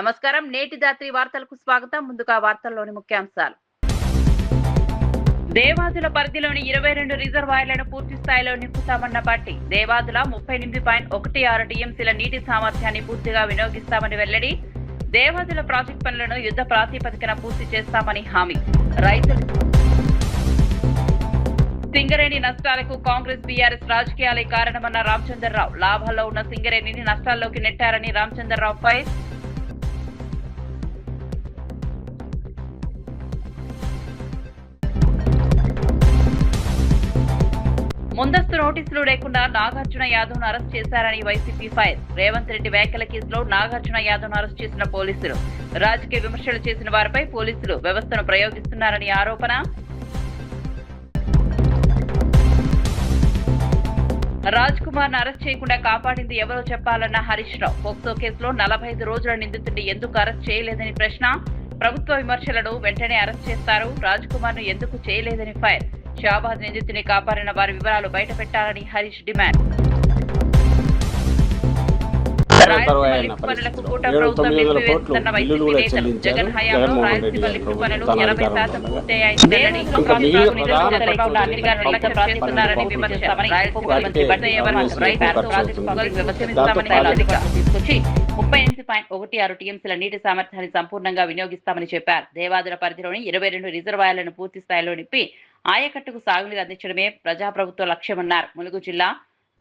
నమస్కారం. నేటి దాత్రి వార్తలకు స్వాగతం. ముందుగా వార్తల్లోని ముఖ్యాంశాలు. దేవాదుల పరిధిలోని 22 రిజర్వాయర్లను పూర్తి స్థాయిలో నింపుతామన్న పార్టీ. దేవాదుల 38.16 టీఎంసీల నీటి సామర్థ్యాన్ని పూర్తిగా వినియోగిస్తామని వెల్లడి. దేవాదుల ప్రాజెక్టు పనులను యుద్ధ ప్రాతిపదికన పూర్తి చేస్తామని హామీ. రైతులు సింగరేణి నష్టాలకు కాంగ్రెస్ బీఆర్ఎస్ రాజకీయాలే కారణమన్న రామచంద్రరావు. లాభాల్లో ఉన్న సింగరేణిని నష్టాల్లోకి నెట్టారని రామచంద్రరావు ఫైర్. ముందస్తు నోటీసులు లేకుండా నాగార్జున యాదవ్ ను అరెస్ట్ చేశారని వైసీపీ ఫైర్. రేవంత్ రెడ్డి వ్యాఖ్యల కేసులో నాగార్జున యాదవ్ ను అరెస్ట్ చేసిన పోలీసులు. రాజకీయ విమర్శలు చేసిన వారిపై పోలీసులు వ్యవస్థను ప్రయోగిస్తున్నారని ఆరోపణ. రాజ్ కుమార్ ను అరెస్ట్ చేయకుండా కాపాడింది ఎవరో చెప్పాలన్న హరీష్ రావు. పోక్సో కేసులో 45 రోజుల నిందితుడిని ఎందుకు అరెస్ట్ చేయలేదని ప్రశ్న. ప్రభుత్వ విమర్శలను వెంటనే అరెస్ట్ చేస్తారు. రాజ్ కుమార్ ను ఎందుకు చేయలేదని ఫైర్. షాబాద్ నిందితుని కాపాడిన వారి వివరాలు బయట పెట్టాలని హరీష్ డిమాండ్. రాయలసీమ లిఫ్ట్ పనులకు కూటమి ప్రభుత్వం నిలిపివేస్తుందన్న వైసీపీ నేతలు. జగన్ హయాంలో రాయలసీమ లిఫ్ట్ పనులు 80% పూర్తయ్యాయని నిర్లక్ష్యం విమర్శ. రాయలసీమ మంత్రి తీసుకొచ్చి 38.16 టీఎంసీల నీటి సామర్థ్యాన్ని సంపూర్ణంగా వినియోగిస్తామని చెప్పారు. దేవాదుల పరిధిలోని 22 రిజర్వాయర్లను పూర్తి స్థాయిలో నింపి ఆయకట్టుకు సాగునీరు అందించడమే ప్రజాప్రభుత్వ లక్ష్యమన్నారు. ములుగు జిల్లా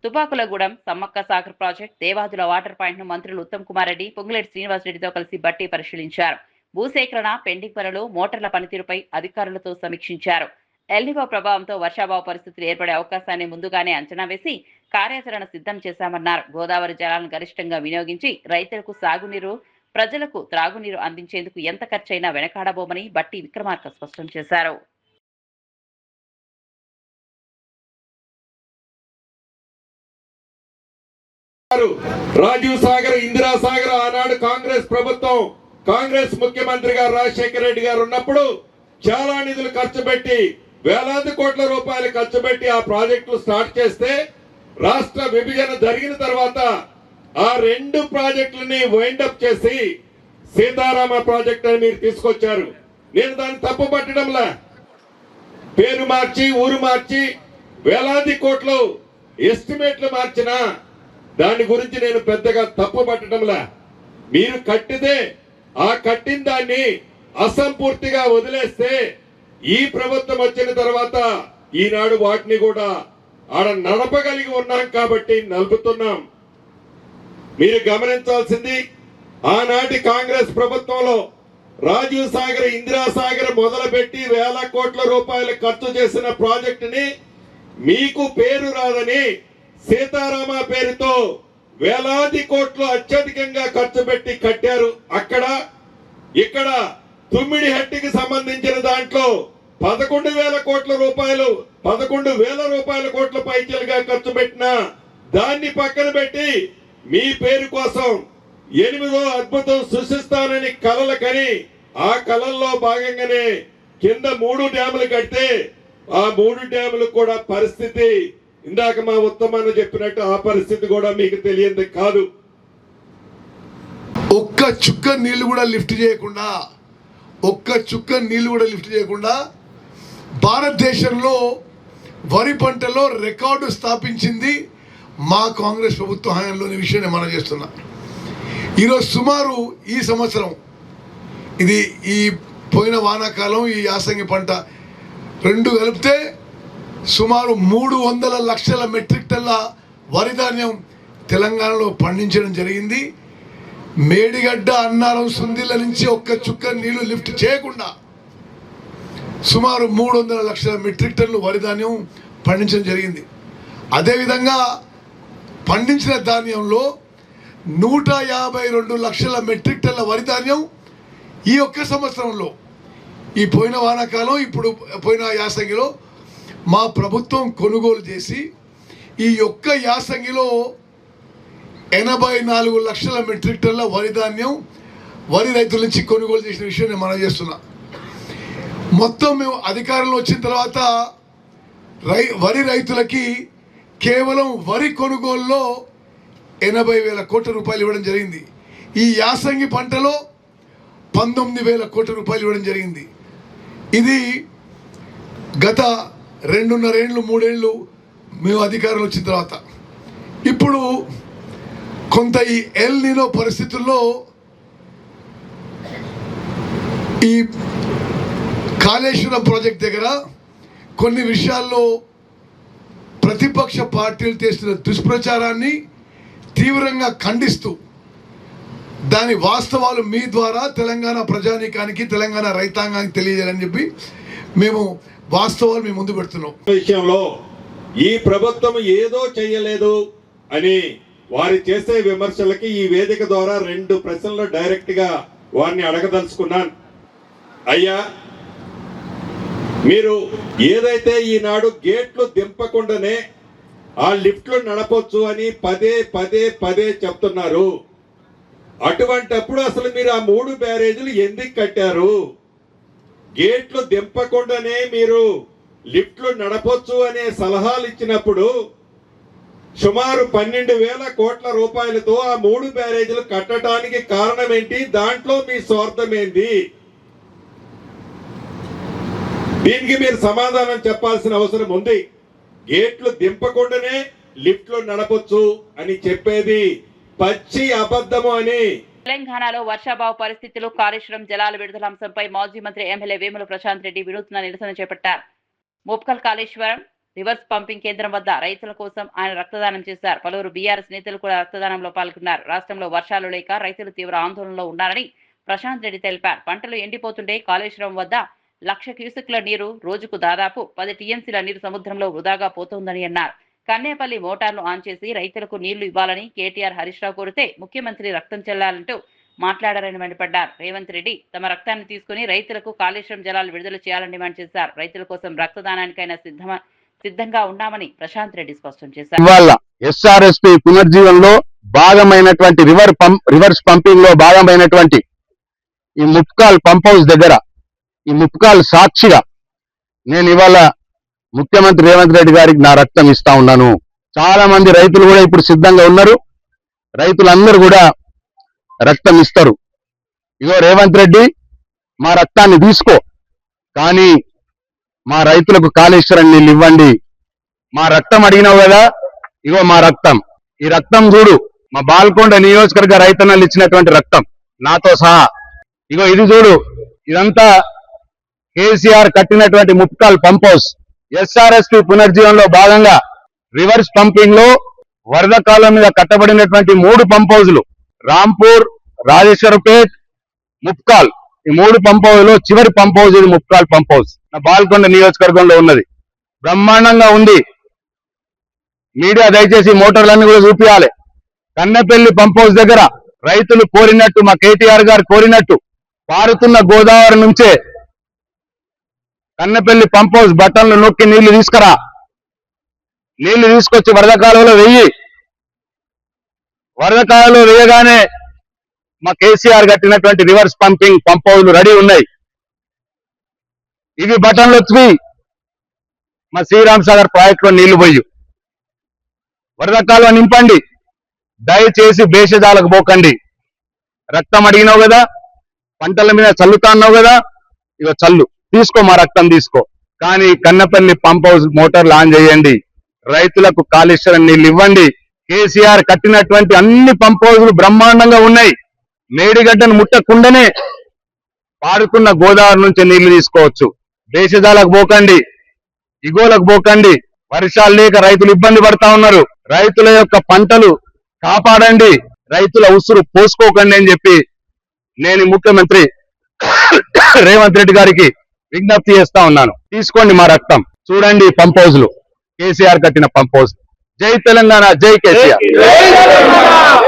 Tupakulagudem Sammakka Sagar project, Devadula water point ను మంత్రులు ఉత్తమ్ కుమార్ రెడ్డి, పొంగులేటి శ్రీనివాసరెడ్డితో కలిసి బట్టి పరిశీలించారు. భూసేకరణ, పెండింగ్ పనులు, మోటార్ల పనితీరుపై అధికారులతో సమీక్షించారు. ఎల్నినో ప్రభావంతో వర్షాభావ పరిస్థితులు ఏర్పడే అవకాశాన్ని ముందుగానే అంచనా వేసి కార్యాచరణ సిద్ధం చేశామన్నారు. గోదావరి జలాలను గరిష్టంగా వినియోగించి రైతులకు సాగునీరు, ప్రజలకు త్రాగునీరు అందించేందుకు ఎంత ఖర్చైనా వెనకాడబోమని బట్టి విక్రమార్క స్పష్టం చేశారు. రాజీవ్ సాగర్, ఇందిరా సాగర్ ఆనాడు కాంగ్రెస్ ప్రభుత్వం, కాంగ్రెస్ ముఖ్యమంత్రి గారు రాజశేఖర రెడ్డి గారు ఉన్నప్పుడు చాలా నిధులు ఖర్చు పెట్టి వేలాది కోట్ల రూపాయలు ఖర్చు పెట్టి ఆ ప్రాజెక్టులు స్టార్ట్ చేస్తే రాష్ట్ర విభజన జరిగిన తర్వాత ఆ 2 ప్రాజెక్టులని వైండప్ చేసి సీతారామ ప్రాజెక్ట్ అని మీరు తీసుకొచ్చారు. నేను దాన్ని తప్పు పట్టడంలా, పేరు మార్చి ఊరు మార్చి వేలాది కోట్లు ఎస్టిమేట్లు మార్చినా దాని గురించి నేను పెద్దగా తప్పు పట్టడంలా. మీరు కట్టితే ఆ కట్టిన దాన్ని అసంపూర్తిగా వదిలేస్తే ఈ ప్రభుత్వం వచ్చిన తర్వాత ఈనాడు వాటిని కూడా ఆడ నడపగలిగి ఉన్నాం కాబట్టి నలుపుతున్నాం. మీరు గమనించాల్సింది, ఆనాటి కాంగ్రెస్ ప్రభుత్వంలో రాజీవ్ సాగర్, ఇందిరా సాగర్ మొదలుపెట్టి వేల కోట్ల రూపాయలు ఖర్చు చేసిన ప్రాజెక్టుని మీకు పేరు రాదని సీతారామ పేరుతో వేలాది కోట్లు అత్యధికంగా ఖర్చు పెట్టి కట్టారు. అక్కడ ఇక్కడ తుమ్మిడిహట్టికి సంబంధించిన దాంట్లో 11,000 కోట్ల రూపాయలు, 11,000 కోట్ల పైచలుగా ఖర్చు పెట్టిన దాన్ని పక్కన పెట్టి మీ పేరు కోసం 8వ అద్భుతం సృష్టిస్తానని కలలు కని ఆ కలల్లో భాగంగానే కింద 3 డ్యాములు కడితే ఆ 3 డ్యాములు కూడా పరిస్థితి ఇందాక మా ఉత్తమాన్ని చెప్పినట్టు ఆ పరిస్థితి కూడా మీకు తెలియంది కాదు. ఒక్క చుక్క నీళ్లు కూడా లిఫ్ట్ చేయకుండా భారతదేశంలో వరి పంటలో రికార్డు స్థాపించింది మా కాంగ్రెస్ ప్రభుత్వ హయాంలోని విషయాన్ని మనం చేస్తున్నాం. ఈరోజు సుమారు ఈ సంవత్సరం, ఇది ఈ పోయిన వానాకాలం, ఈ యాసంగి పంట 2 కలిపితే సుమారు 300 లక్షల మెట్రిక్ టన్ల వరి ధాన్యం తెలంగాణలో పండించడం జరిగింది. మేడిగడ్డ, అన్నారం, సుందిళ్ళ నుంచి ఒక్క చుక్క నీళ్లు లిఫ్ట్ చేయకుండా సుమారు 300 లక్షల మెట్రిక్ టన్లు వరి ధాన్యం పండించడం జరిగింది. అదేవిధంగా పండించిన ధాన్యంలో 152 లక్షల మెట్రిక్ టన్ల వరి ధాన్యం ఈ ఒక్క సంవత్సరంలో, ఈ పోయిన వానాకాలం, ఇప్పుడు పోయిన యాసంగిలో మా ప్రభుత్వం కొనుగోలు చేసి ఈ ఒక్క యాసంగిలో 84 లక్షల మెట్రిక్ టన్ల వరి ధాన్యం వరి రైతుల నుంచి కొనుగోలు చేసిన విషయం నేను మనం చేస్తున్నా. మొత్తం మేము అధికారంలో వచ్చిన తర్వాత వరి రైతులకి కేవలం వరి కొనుగోలులో 80,000 కోట్ల రూపాయలు ఇవ్వడం జరిగింది. ఈ యాసంగి పంటలో 19,000 కోట్ల రూపాయలు ఇవ్వడం జరిగింది. ఇది గత 2.5 ఏళ్ళు 3 ఏళ్ళు మేము అధికారంలో వచ్చిన తర్వాత. ఇప్పుడు కొంత ఈ ఎల్ నినో పరిస్థితుల్లో ఈ కాళేశ్వరం ప్రాజెక్ట్ దగ్గర కొన్ని విషయాల్లో ప్రతిపక్ష పార్టీలు చేస్తున్న దుష్ప్రచారాన్ని తీవ్రంగా ఖండిస్తూ దాని వాస్తవాలు మీ ద్వారా తెలంగాణ ప్రజానీకానికి తెలంగాణ రైతాంగానికి తెలియజేయాలని చెప్పి మేము వాస్తవాలు మీ ముందు పెడుతున్నాం. విషయంలో ఈ ప్రభుత్వం ఏదో చేయలేదు అని వారి చేసే విమర్శలకి ఈ వేదిక ద్వారా 2 ప్రశ్నలు డైరెక్ట్ గా వారిని అడగదలుచుకున్నాను. అయ్యా, మీరు ఏదైతే ఈనాడు గేట్లు దింపకుండానే ఆ లిఫ్ట్లు నడపొచ్చు అని పదే చెప్తున్నారు, అటువంటప్పుడు అసలు మీరు ఆ 3 బ్యారేజీలు ఎందుకు కట్టారు? గేట్లు దింపకుండానే మీరు లిఫ్ట్లు నడపొచ్చు అనే సలహాలు ఇచ్చినప్పుడు సుమారు 12,000 కోట్ల రూపాయలతో ఆ 3 బ్యారేజీలు కట్టడానికి కారణం ఏంటి? దాంట్లో మీ స్వార్థం ఏంది? దీనికి మీరు సమాధానం చెప్పాల్సిన అవసరం ఉంది. గేట్లు దింపకుండానే లిఫ్ట్లు నడపొచ్చు అని చెప్పేది పచ్చి అబద్ధము అని. తెలంగాణలో వర్షాభావ పరిస్థితులు, కాళేశ్వరం జలాల విడుదల అంశంపై మాజీ మంత్రి ఎమ్మెల్యే వేముల ప్రశాంత్ రెడ్డి వినూత్న నిరసన చేపట్టారు. ముప్కల్ కాళేశ్వరం రివర్స్ పంపింగ్ కేంద్రం వద్ద రైతుల కోసం ఆయన రక్తదానం చేశారు. పలువురు బీఆర్ఎస్ నేతలు కూడా రక్తదానంలో పాల్గొన్నారు. రాష్ట్రంలో వర్షాలు లేక రైతులు తీవ్ర ఆందోళనలో ఉన్నారని ప్రశాంత్ రెడ్డి తెలిపారు. పంటలు ఎండిపోతుంటే కాళేశ్వరం వద్ద 1,00,000 క్యూసెక్ల నీరు రోజుకు దాదాపు 10 టీఎంసీల నీరు సముద్రంలో వృధాగా పోతోందని అన్నారు. కన్నేపల్లి మోటార్లు ఆన్ చేసి రైతులకు నీళ్లు ఇవ్వాలని కేటీఆర్ హరీష్ రావు కోరితే ముఖ్యమంత్రి రక్తం చెల్లాలంటూ మాట్లాడారని మండిపడ్డారు. రేవంత్ రెడ్డి తమ రక్తాన్ని తీసుకుని రైతులకు కాళేశ్వరం జలాలు విడుదల చేయాలని డిమాండ్ చేశారు. రైతుల కోసం రక్తదానానికైనా సిద్ధంగా ఉన్నామని ప్రశాంత్ రెడ్డి స్పష్టం చేశారు. ఇవాళ ఎస్ఆర్ఎస్పి పునర్జీవనంలో భాగమైనటువంటి రివర్స్ పంపింగ్ లో భాగమైనటువంటి ఈ ముప్కాల్ పంప్ హౌస్ దగ్గర, ఈ ముప్కాల్ సాక్షిగా నేను ఇవాళ ముఖ్యమంత్రి రేవంత్ రెడ్డి గారికి నా రక్తం ఇస్తా ఉన్నాను. చాలా మంది రైతులు కూడా ఇప్పుడు సిద్ధంగా ఉన్నారు. రైతులందరూ కూడా రక్తం ఇస్తారు. ఇగో రేవంత్ రెడ్డి, మా రక్తాన్ని తీసుకో, కానీ మా రైతులకు కాళేశ్వరం నీళ్ళు ఇవ్వండి. మా రక్తం అడిగినావు కదా, ఇగో మా రక్తం. ఈ రక్తం చూడు, మా బాల్కొండ నియోజకవర్గ రైతన్నలు ఇచ్చినటువంటి రక్తం నాతో సహా. ఇగో ఇది చూడు, ఇదంతా కేసీఆర్ కట్టినటువంటి ముప్కాల్ పంప్ హౌస్. ఎస్ఆర్ఎస్పి పునర్జీవనంలో భాగంగా రివర్స్ పంపింగ్ లో వరద కాలం మీద కట్టబడినటువంటి 3 పంప్ హౌజులు, రాంపూర్, రాజేశ్వరపేట్, ముప్కాల్, ఈ 3 పంప్ హౌజ్ లో చివరి పంప్ హౌజ్ ఇది ముప్కాల్ పంప్ హౌస్. నా బాల్కొండ నియోజకవర్గంలో ఉన్నది, బ్రహ్మాండంగా ఉంది. మీడియా దయచేసి మోటార్లన్నీ కూడా చూపించాలి. కన్నెపల్లి పంప్ హౌస్ దగ్గర రైతులు కోరినట్టు, మా కేటీఆర్ గారు కోరినట్టు, పారుతున్న గోదావరి నుంచే కన్నెపల్లి పంప్ హౌస్ బట్టన్లు నొక్కి నీళ్లు తీసుకురా, నీళ్లు తీసుకొచ్చి వరద కాలువలో వెయ్యి. వరద కాలువలో వేయగానే మా కేసీఆర్ కట్టినటువంటి రివర్స్ పంపింగ్ పంప్ హౌస్లు రెడీ ఉన్నాయి. ఇవి బటన్లు వచ్చి మా శ్రీరామ్ సాగర్ ప్రాజెక్ట్ లో నీళ్లు పోయి వరద కాలువ నింపండి. దయచేసి భేషజాలకు పోకండి. రక్తం అడిగినావు కదా, పంటల మీద చల్లుతా అన్నావు కదా, ఇక చల్లు, తీసుకో, మా రక్తం తీసుకో. కానీ కన్నపల్లి పంప్ హౌస్ మోటార్లు ఆన్ చేయండి, రైతులకు కాళేశ్వరం నీళ్లు ఇవ్వండి. కేసీఆర్ కట్టినటువంటి అన్ని పంప్ హౌస్లు బ్రహ్మాండంగా ఉన్నాయి. మేడిగడ్డను ముట్టకుండానే పారుతున్న గోదావరి నుంచి నీళ్లు తీసుకోవచ్చు. దేశజాలకు పోకండి, ఇగోలకు పోకండి. వర్షాలు లేక రైతులు ఇబ్బంది పడతా ఉన్నారు. రైతుల యొక్క పంటలు కాపాడండి, రైతుల ఉసురు పోసుకోకండి అని చెప్పి నేను ముఖ్యమంత్రి రేవంత్ రెడ్డి గారికి విజ్ఞప్తి చేస్తా ఉన్నాను. తీసుకోండి మా రక్తం. చూడండి పంప్ హౌస్లు, కేసీఆర్ కట్టిన పంప్ హౌస్. జై తెలంగాణ, జై కేసీఆర్.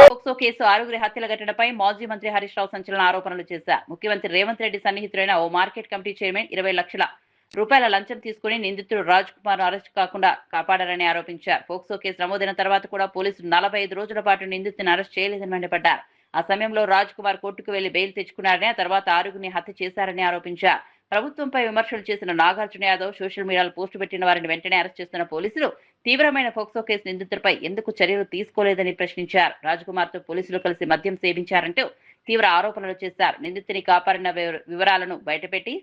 పోక్సో కేసు 6 హత్యల ఘటనపై మాజీ మంత్రి హరీష్ రావు సంచలన ఆరోపణలు చేశారు. ముఖ్యమంత్రి రేవంత్ రెడ్డి సన్నిహితుడైన ఓ మార్కెట్ కమిటీ చైర్మన్ 20 లక్షల రూపాయల లంచం తీసుకుని నిందితుడు రాజ్ కుమార్ అరెస్ట్ కాకుండా కాపాడారని ఆరోపించారు. పోక్సో కేసు నమోదైన తర్వాత కూడా పోలీసులు 45 రోజుల పాటు నిందితుడిని అరెస్ట్ చేయలేదని మండిపడ్డారు. ఆ సమయంలో రాజ్ కుమార్ కోర్టుకు వెళ్లి బెయిల్ తెచ్చుకున్నారని, ఆ తర్వాత 6గురిని హత్య చేశారని ఆరోపించారు. ప్రభుత్వంపై విమర్శలు చేసిన నాగార్జున యాదవ్ సోషల్ మీడియాలో పోస్టు పెట్టిన వారిని వెంటనే అరెస్ట్ చేస్తున్న పోలీసులు తీవ్రమైన పోక్సో కేసు నిందితులపై ఎందుకు చర్యలు తీసుకోలేదని ప్రశ్నించారు. రాజ్ కుమార్ తో పోలీసులు కలిసి మద్యం సేవించారంటూ తీవ్ర ఆరోపణలు చేశారు. నిందితుని కాపాడిన వివరాలను బయటపెట్టి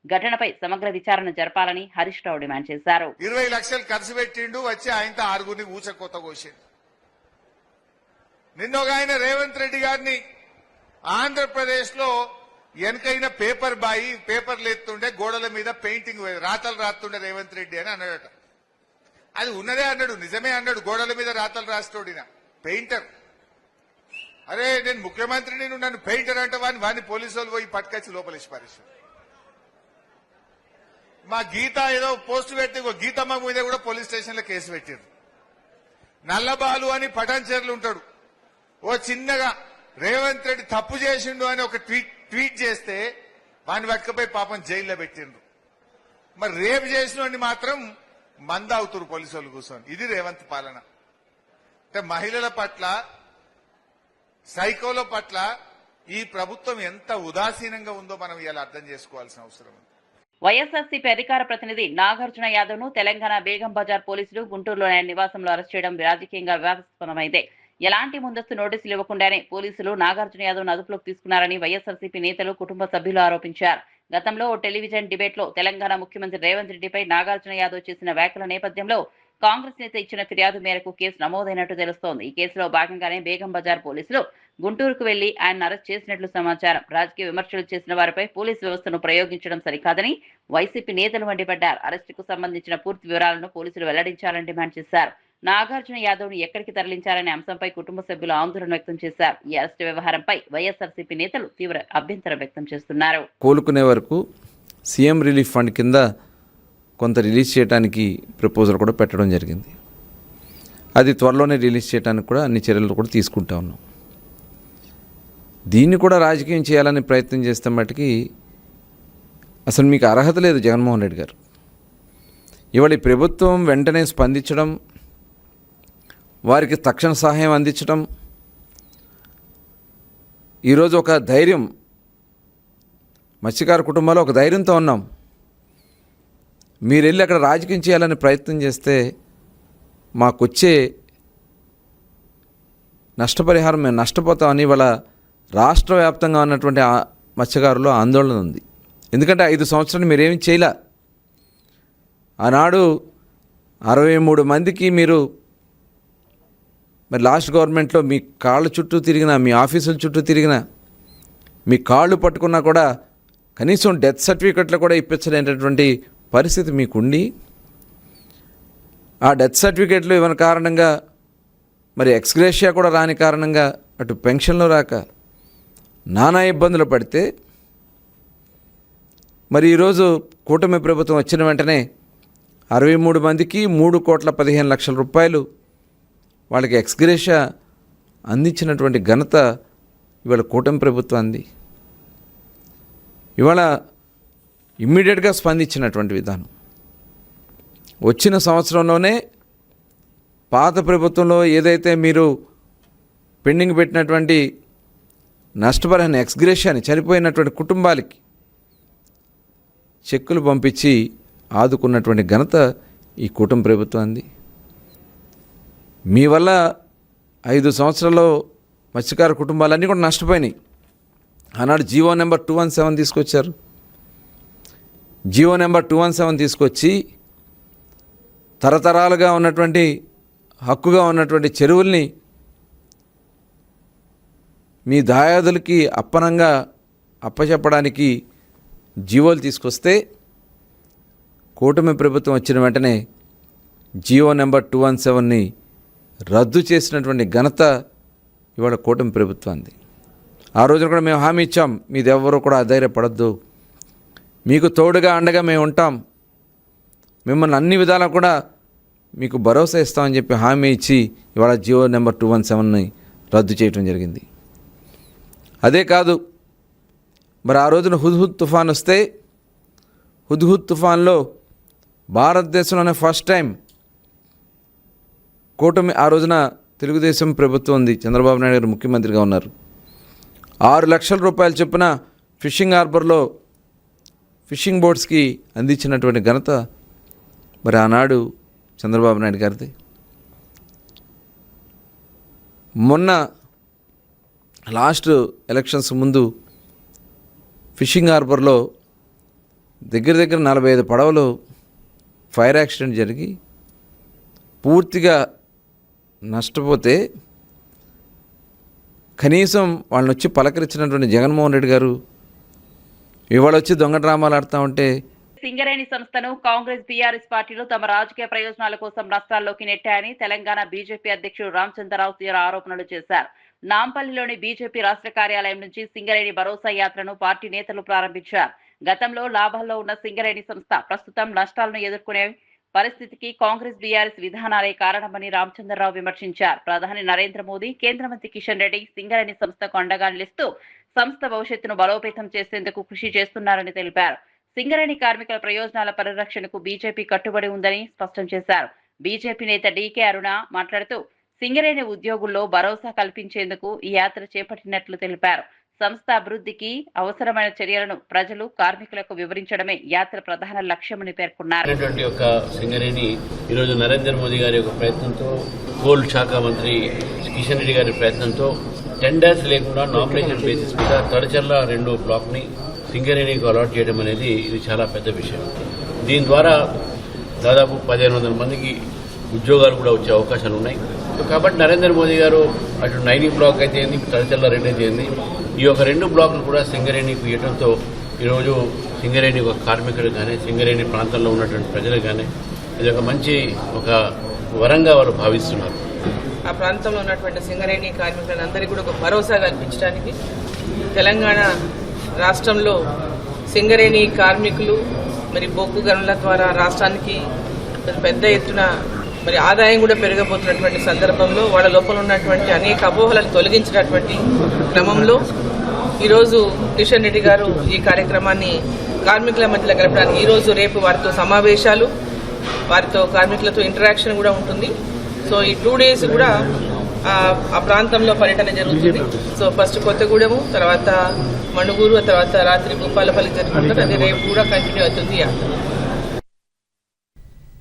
ఘటనపై సమగ్ర విచారణ జరపాలని హరీష్ రావు డిమాండ్ చేశారు. 20 లక్షలు ఖర్చు పెట్టిండు, వచ్చి ఆయనతో 6గురిని ఊచకోత కోసిండు. నిన్న ఒక ఆయన రేవంత్ రెడ్డి గారిని ఆంధ్రప్రదేశ్ లో వెనకైన పేపర్ బాయి పేపర్లు ఎత్తుండే గోడల మీద పెయింటింగ్ రాతలు రాస్తుండే రేవంత్ రెడ్డి అని అన్నాడట. అది ఉన్నదే అన్నాడు, నిజమే అన్నాడు. గోడల మీద రాతలు రాస్తోడిన పెయింటర్. అరే నేను ముఖ్యమంత్రిని, నన్ను పెయింటర్ అంటే వాడిని పోలీసు వాళ్ళు పోయి పట్టుకొచ్చి లోపలేసి పారేశారు. మా గీత ఏదో పోస్ట్ పెట్టి గీతమ్మ మీద కూడా పోలీస్ స్టేషన్ లో కేసు పెట్టారు. నల్లబాలు అని పటాన్చేర్లు ఉంటాడు, ఓ చిన్నగా రేవంత్ రెడ్డి తప్పు చేసిండు అని ఒక ట్వీట్ చేస్తే వాడిని పట్టుకపోయి పాపం జైల్లో పెట్టిండ్రు. మరి రేపు చేసిన మాత్రం మంద అవుతారు పోలీసు వాళ్ళు కూర్చొని. ఇది రేవంత్ పాలన. అంటే మహిళల పట్ల, సైకోల పట్ల ఈ ప్రభుత్వం ఎంత ఉదాసీనంగా ఉందో మనం ఇలా అర్థం చేసుకోవాల్సిన అవసరం ఉంది. వైఎస్ఆర్సీపీ అధికార ప్రతినిధి నాగార్జున యాదవ్ ను తెలంగాణ బేగం బజార్ పోలీసులు గుంటూరులోని ఆయన నివాసంలో అరెస్ట్ చేయడం రాజకీయంగా వివాదాస్పదమైంది. ఎలాంటి ముందస్తు నోటీసులు ఇవ్వకుండానే పోలీసులు నాగార్జున యాదవ్ ను అదుపులోకి తీసుకున్నారని వైఎస్ఆర్సీపీ నేతలు, కుటుంబ సభ్యులు ఆరోపించారు. గతంలో ఓ టెలివిజన్ డిబేట్ లో తెలంగాణ ముఖ్యమంత్రి రేవంత్ రెడ్డిపై నాగార్జున యాదవ్ చేసిన వ్యాఖ్యల నేపథ్యంలో కాంగ్రెస్ నేత ఇచ్చిన ఫిర్యాదు మేరకు కేసు నమోదైనట్టు తెలుస్తోంది. ఈ కేసులో భాగంగానే బేగం బజార్ పోలీసులు గుంటూరుకు వెళ్లి ఆయన అరెస్ట్ చేసినట్లు సమాచారం. రాజకీయ విమర్శలు చేసిన వారిపై పోలీసు వ్యవస్థను ప్రయోగించడం సరికాదని వైసీపీ నేతలు మండిపడ్డారు. అరెస్టుకు సంబంధించిన పూర్తి వివరాలను పోలీసులు వెల్లడించాలని డిమాండ్ చేశారు. నాగార్జున యాదవ్ ను ఎక్కడికి తరలించారనే అంశంపై కుటుంబ సభ్యులు ఆందోళన వ్యక్తం చేశారు. ఈ అరెస్టు వ్యవహారంపై వైఎస్ఆర్సీపీ నేతలు తీవ్ర అభ్యంతరం వ్యక్తం చేస్తున్నారు. కోలుకునే వరకు సీఎం రిలీఫ్ ఫండ్ కింద కొంత రిలీజ్ చేయడానికి ప్రపోజల్ కూడా పెట్టడం జరిగింది. అది త్వరలోనే రిలీజ్ చేయడానికి కూడా అన్ని చర్యలు కూడా తీసుకుంటా ఉన్నాం. దీన్ని కూడా రాజకీయం చేయాలని ప్రయత్నం చేస్తే మట్టుకి అసలు మీకు అర్హత లేదు జగన్మోహన్ రెడ్డి గారు. ఇవాళ ఈ ప్రభుత్వం వెంటనే స్పందించడం, వారికి తక్షణ సహాయం అందించడం, ఈరోజు ఒక ధైర్యం, మత్స్యకార కుటుంబాల్లో ఒక ధైర్యంతో ఉన్నాం. మీరు వెళ్ళి అక్కడ రాజకీయం చేయాలని ప్రయత్నం చేస్తే మాకొచ్చే నష్టపరిహారం మేము నష్టపోతామని ఇవాళ రాష్ట్ర వ్యాప్తంగా ఉన్నటువంటి మత్స్యకారులు ఆందోళన ఉంది. ఎందుకంటే 5 సంవత్సరాలు మీరేమీ చేయలే. ఆనాడు 63 మందికి మీరు మరి లాస్ట్ గవర్నమెంట్లో మీ కాళ్ళ చుట్టూ తిరిగినా, మీ ఆఫీసుల చుట్టూ తిరిగినా, మీ కాళ్ళు పట్టుకున్నా కూడా కనీసం డెత్ సర్టిఫికెట్లు కూడా ఇప్పించలేనటువంటి పరిస్థితి మీకుండి, ఆ డెత్ సర్టిఫికెట్లు ఇవ్వని కారణంగా మరి ఎక్స్గ్రేషియా కూడా రాని కారణంగా అటు పెన్షన్లు రాక నానా ఇబ్బందులు పడితే మరి ఈరోజు కూటమి ప్రభుత్వం వచ్చిన వెంటనే 63 మందికి 3,15,00,000 రూపాయలు వాళ్ళకి ఎక్స్గ్రేషియా అందించినటువంటి ఘనత ఇవాళ కూటమి ప్రభుత్వాన్ని. ఇవాళ ఇమ్మీడియట్గా స్పందించినటువంటి విధానం వచ్చిన సంవత్సరంలోనే పాత ప్రభుత్వంలో ఏదైతే మీరు పెండింగ్ పెట్టినటువంటి నష్టపరిహారం ఎక్స్గ్రేషియాని చనిపోయినటువంటి కుటుంబాలకి చెక్కులు పంపించి ఆదుకున్నటువంటి ఘనత ఈ కూటమి ప్రభుత్వాన్ని. మీ వల్ల 5 సంవత్సరాల్లో మత్స్యకార కుటుంబాలన్నీ కూడా నష్టపోయినాయి. ఆనాడు జీవో నెంబర్ 217 తీసుకొచ్చారు. జీవో నెంబర్ 217 తీసుకొచ్చి తరతరాలుగా ఉన్నటువంటి హక్కుగా ఉన్నటువంటి చెరువుల్ని మీ దాయాదులకి అప్పనంగా అప్పచెప్పడానికి జీవోలు తీసుకొస్తే కూటమి ప్రభుత్వం వచ్చిన వెంటనే జీవో నెంబర్ 217ని రద్దు చేసినటువంటి ఘనత ఇవాళ కూటమి ప్రభుత్వాన్ని. ఆ రోజున కూడా మేము హామీ ఇచ్చాం, మీది ఎవరు కూడా అధైర్యపడద్దు, మీకు తోడుగా అండగా మేము ఉంటాం, మిమ్మల్ని అన్ని విధాలా కూడా మీకు భరోసా ఇస్తామని చెప్పి హామీ ఇచ్చి ఇవాళ జీవో నెంబర్ 217ని రద్దు చేయడం జరిగింది. అదే కాదు, మరి ఆ రోజున హుద్హుద్ తుఫాన్ వస్తే హుద్హుద్ తుఫాన్లో భారతదేశంలోనే ఫస్ట్ టైం కూటమి, ఆ రోజున తెలుగుదేశం ప్రభుత్వం ఉంది, చంద్రబాబు నాయుడు గారు ముఖ్యమంత్రిగా ఉన్నారు, 6 లక్షల రూపాయలు చొప్పున ఫిషింగ్ హార్బర్లో ఫిషింగ్ బోట్స్కి అందించినటువంటి ఘనత మరి ఆనాడు చంద్రబాబు నాయుడు గారిది. మొన్న లాస్ట్ ఎలక్షన్స్ ముందు ఫిషింగ్ హార్బర్లో దగ్గర 45 పడవలు ఫైర్ యాక్సిడెంట్ జరిగి పూర్తిగా నష్టపోతే కనీసం వాళ్ళని వచ్చి పలకరించినటువంటి జగన్మోహన్ రెడ్డి గారు ఇవాళ వచ్చి దొంగ డ్రామాలు ఆడుతూ ఉంటే, సింగరేణి సంస్థను కాంగ్రెస్ బీఆర్ఎస్ పార్టీలు తమ రాజకీయ ప్రయోజనాల కోసం నష్టాల్లోకి నెట్టాయని తెలంగాణ బీజేపీ అధ్యక్షుడు రామచంద్రరావు తీవ్ర ఆరోపణలు చేశారు. నాంపల్లిలోని బీజేపీ రాష్ట్ర కార్యాలయం నుంచి సింగరేణి భరోసా యాత్రను పార్టీ నేతలు ప్రారంభించారు. గతంలో లాభాల్లో ఉన్న సింగరేణి సంస్థ ప్రస్తుతం నష్టాలను ఎదుర్కొనే పరిస్థితికి కాంగ్రెస్ బీఆర్ఎస్ విధానాలే కారణమని రామచంద్రరావు విమర్శించారు. ప్రధాని నరేంద్ర మోదీ, కేంద్ర మంత్రి కిషన్ రెడ్డి సింగరేణి సంస్థకు అండగా నిలుస్తూ సంస్థ భవిష్యత్తును బలోపేతం చేసేందుకు కృషి చేస్తున్నారని తెలిపారు. సింగరేణి కార్మికుల ప్రయోజనాల పరిరక్షణకు బీజేపీ కట్టుబడి ఉందని స్పష్టం చేశారు. బీజేపీ నేత డీకే అరుణ మాట్లాడుతూ సింగరేణి ఉద్యోగుల్లో భరోసా కల్పించేందుకు ఈ యాత్ర చేపట్టినట్లు తెలిపారు. సంస్థ అభివృద్ధికి అవసరమైన చర్యలను ప్రజలు, కార్మికులకు వివరించడమే యాత్ర ప్రధాన లక్ష్యమని పేర్కొన్నారు. సింగరేణి ఈరోజు నరేంద్ర మోదీ గారి యొక్క ప్రయత్నంతో, కోల్ శాఖ మంత్రి కిషన్ రెడ్డి గారి ప్రయత్నంతో టెండర్స్ లేకుండా నామినేషన్ బేసిస్ మీద తడచర్ల 2 బ్లాక్ని సింగరేణికి అలాట్ చేయడం అనేది ఇది చాలా పెద్ద విషయం. దీని ద్వారా దాదాపు 1500 మందికి ఉద్యోగాలు కూడా వచ్చే అవకాశాలు ఉన్నాయి. కాబట్టి నరేంద్ర మోదీ గారు అటు 9 బ్లాక్ అయితే ఏంది, తడచర్ల 2 అయితే ఏంది, ఈ యొక్క 2 బ్లాకులు కూడా సింగరేణికి ఇవ్వడంతో ఈరోజు సింగరేణి ఒక కార్మికుడు కానీ, సింగరేణి ప్రాంతంలో ఉన్నటువంటి ప్రజలకు కానీ ఇది ఒక మంచి వరంగా వాళ్ళు భావిస్తున్నారు. ఆ ప్రాంతంలో ఉన్నటువంటి సింగరేణి కార్మికులందరికీ కూడా ఒక భరోసా కల్పించడానికి తెలంగాణ రాష్ట్రంలో సింగరేణి కార్మికులు మరి బొగ్గు గనుల ద్వారా రాష్ట్రానికి పెద్ద ఎత్తున మరి ఆదాయం కూడా పెరగబోతున్నటువంటి సందర్భంలో వాళ్ళ లోపల ఉన్నటువంటి అనేక అపోహలను తొలగించినటువంటి క్రమంలో ఈరోజు కిషన్ రెడ్డి గారు ఈ కార్యక్రమాన్ని కార్మికుల మధ్యలో గడపడానికి ఈరోజు రేపు వారితో సమావేశాలు, వారితో కార్మికులతో ఇంటరాక్షన్ కూడా ఉంటుంది. సో ఈ 2 days కూడా ఆ ప్రాంతంలో పర్యటన జరుగుతుంది. సో ఫస్ట్ కొత్తగూడెము, తర్వాత మణుగూరు, తర్వాత రాత్రి భూపాలపల్లి జరుగుతుంది. అది రేపు కూడా కంటిన్యూ అవుతుంది.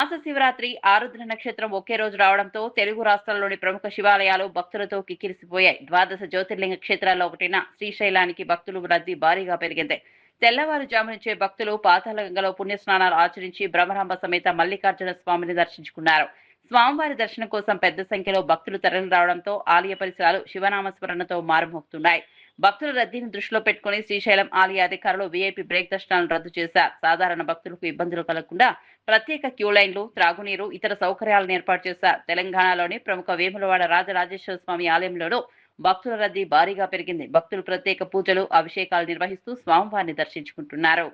మాస శివరాత్రి ఆరుద్ర నక్షత్రం ఒకే రోజు రావడంతో తెలుగు రాష్ట్రాల్లోని ప్రముఖ శివాలయాలు భక్తులతో కిక్కిరిసిపోయాయి. 12 జ్యోతిర్లింగ క్షేత్రాల్లో ఒకటైన శ్రీశైలానికి భక్తులు రద్దీ భారీగా పెరిగింది. తెల్లవారుజాము నుంచే భక్తులు పాతాళగంగలో పుణ్యస్నానాలు ఆచరించి బ్రహ్మరాంబ సమేత మల్లికార్జున స్వామిని దర్శించుకున్నారు. స్వామివారి దర్శనం కోసం పెద్ద సంఖ్యలో భక్తులు తరలి రావడంతో ఆలయ పరిసరాలు శివనామస్మరణతో మారుమోగుతున్నాయి. భక్తుల రద్దీని దృష్టిలో పెట్టుకుని శ్రీశైలం ఆలయ అధికారులు వీఐపీ బ్రేక్ దర్శనాలను రద్దు చేశారు. సాధారణ భక్తులకు ఇబ్బందులు కలగకుండా ప్రత్యేక క్యూ లైన్లు, త్రాగునీరు, ఇతర సౌకర్యాలను ఏర్పాటు చేశారు. తెలంగాణలోని ప్రముఖ వేములవాడ రాజరాజేశ్వర స్వామి ఆలయంలోనూ భక్తుల రద్దీ భారీగా పెరిగింది. భక్తులు ప్రత్యేక పూజలు, అభిషేకాలు నిర్వహిస్తూ స్వామివారిని దర్శించుకుంటున్నారు.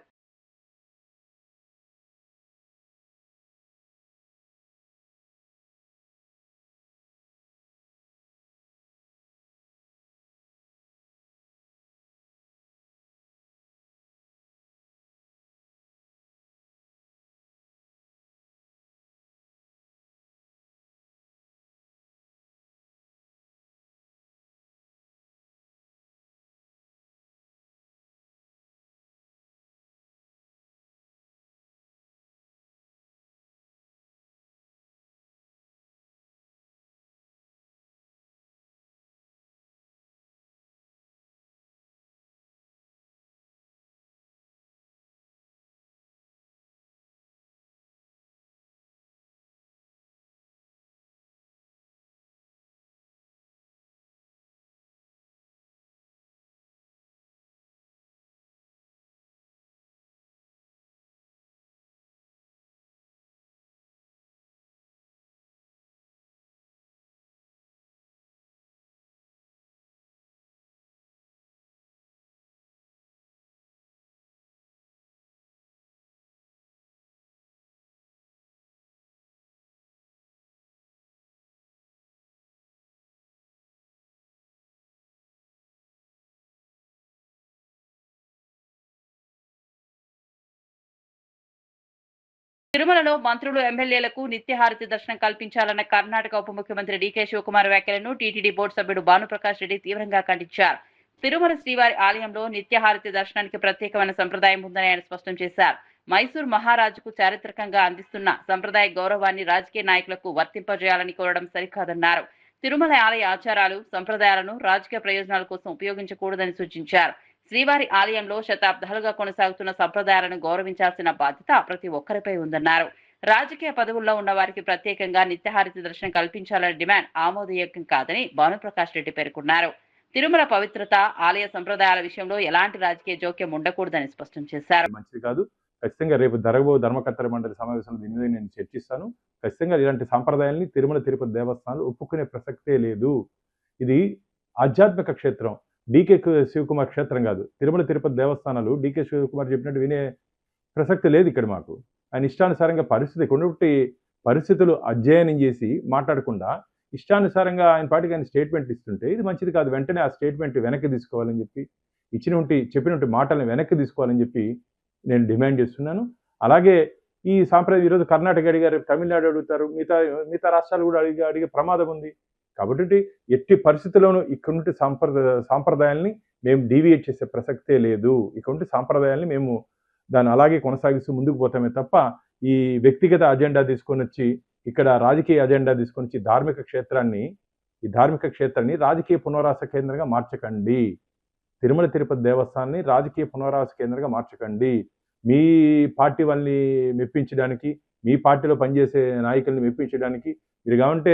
తిరుమలలో మంత్రులు, ఎమ్మెల్యేలకు నిత్యహారతి దర్శనం కల్పించాలన్న కర్ణాటక ఉప ముఖ్యమంత్రి డీకే శివకుమార్ వ్యాఖ్యలను టీటీడీ బోర్డు సభ్యుడు భానుప్రకాష్ రెడ్డి తీవ్రంగా ఖండించారు. తిరుమల శ్రీవారి ఆలయంలో నిత్యహారతి దర్శనానికి ప్రత్యేకమైన సంప్రదాయం ఉందని ఆయన స్పష్టం చేశారు. మైసూర్ మహారాజుకు చారిత్రకంగా అందిస్తున్న సంప్రదాయ గౌరవాన్ని రాజకీయ నాయకులకు వర్తింపజేయాలని కోరడం సరికాదన్నారు. తిరుమల ఆలయ ఆచారాలు సంప్రదాయాలను రాజకీయ ప్రయోజనాల కోసం ఉపయోగించకూడదని సూచించారు. శ్రీవారి ఆలయంలో శతాబ్దాలుగా కొనసాగుతున్న సంప్రదాయాలను గౌరవించాల్సిన బాధ్యత ప్రతి ఒక్కరిపై ఉందన్నారు. రాజకీయ పదవుల్లో ఉన్న వారికి ప్రత్యేకంగా నిత్యహారతి దర్శనం కల్పించాలనే డిమాండ్ ఆమోదయోగ్యం కాదని భానుప్రకాష్ రెడ్డి పేర్కొన్నారు. తిరుమల పవిత్రత, ఆలయ సంప్రదాయాల విషయంలో ఎలాంటి రాజకీయ జోక్యం ఉండకూడదని స్పష్టం చేశారు. మంచిది కాదు. ఖచ్చితంగా రేపు జరగబో ధర్మకర్తల మండలి సమావేశంలో దీని మీద నేను చర్చిస్తాను. ఖచ్చితంగా ఇలాంటి సాంప్రదాయాల్ని తిరుమల తిరుపతి దేవస్థానాలు ఒప్పుకునే ప్రసక్తే లేదు. ఇది ఆధ్యాత్మిక క్షేత్రం, డికే శివకుమార్ క్షేత్రం కాదు. తిరుమల తిరుపతి దేవస్థానాలు డికే శివకుమార్ చెప్పినట్టు వినే ప్రసక్తి లేదు ఇక్కడ మాకు. ఆయన ఇష్టానుసారంగా పరిస్థితులు అధ్యయనం చేసి మాట్లాడకుండా ఇష్టానుసారంగా ఆయన పాటికి ఆయన స్టేట్మెంట్ ఇస్తుంటే ఇది మంచిది కాదు. వెంటనే ఆ స్టేట్మెంట్ వెనక్కి తీసుకోవాలని చెప్పి, చెప్పినట్టు మాటలను వెనక్కి తీసుకోవాలని చెప్పి నేను డిమాండ్ చేస్తున్నాను. అలాగే ఈ సాంప్రదాయం ఈరోజు కర్ణాటక అడిగారు, తమిళనాడు అడుగుతారు, మిగతా రాష్ట్రాలు కూడా అడిగే ప్రమాదం ఉంది. కాబట్టి ఎట్టి పరిస్థితుల్లోనూ ఇక్కడి సాంప్రదాయాల్ని మేము డీవియేట్ చేసే ప్రసక్తే లేదు. ఇక్కడి సాంప్రదాయాల్ని మేము దాన్ని అలాగే కొనసాగిస్తూ ముందుకు పోతామే తప్ప ఈ వ్యక్తిగత అజెండా తీసుకొని వచ్చి, ఇక్కడ రాజకీయ అజెండా తీసుకొని వచ్చి ఈ ధార్మిక క్షేత్రాన్ని రాజకీయ పునరావాస కేంద్రంగా మార్చకండి. తిరుమల తిరుపతి దేవస్థానాన్ని రాజకీయ పునరావాస కేంద్రంగా మార్చకండి. మీ పార్టీ వాళ్ళని మెప్పించడానికి, మీ పార్టీలో పనిచేసే నాయకుల్ని మెప్పించడానికి మీరు కావంటే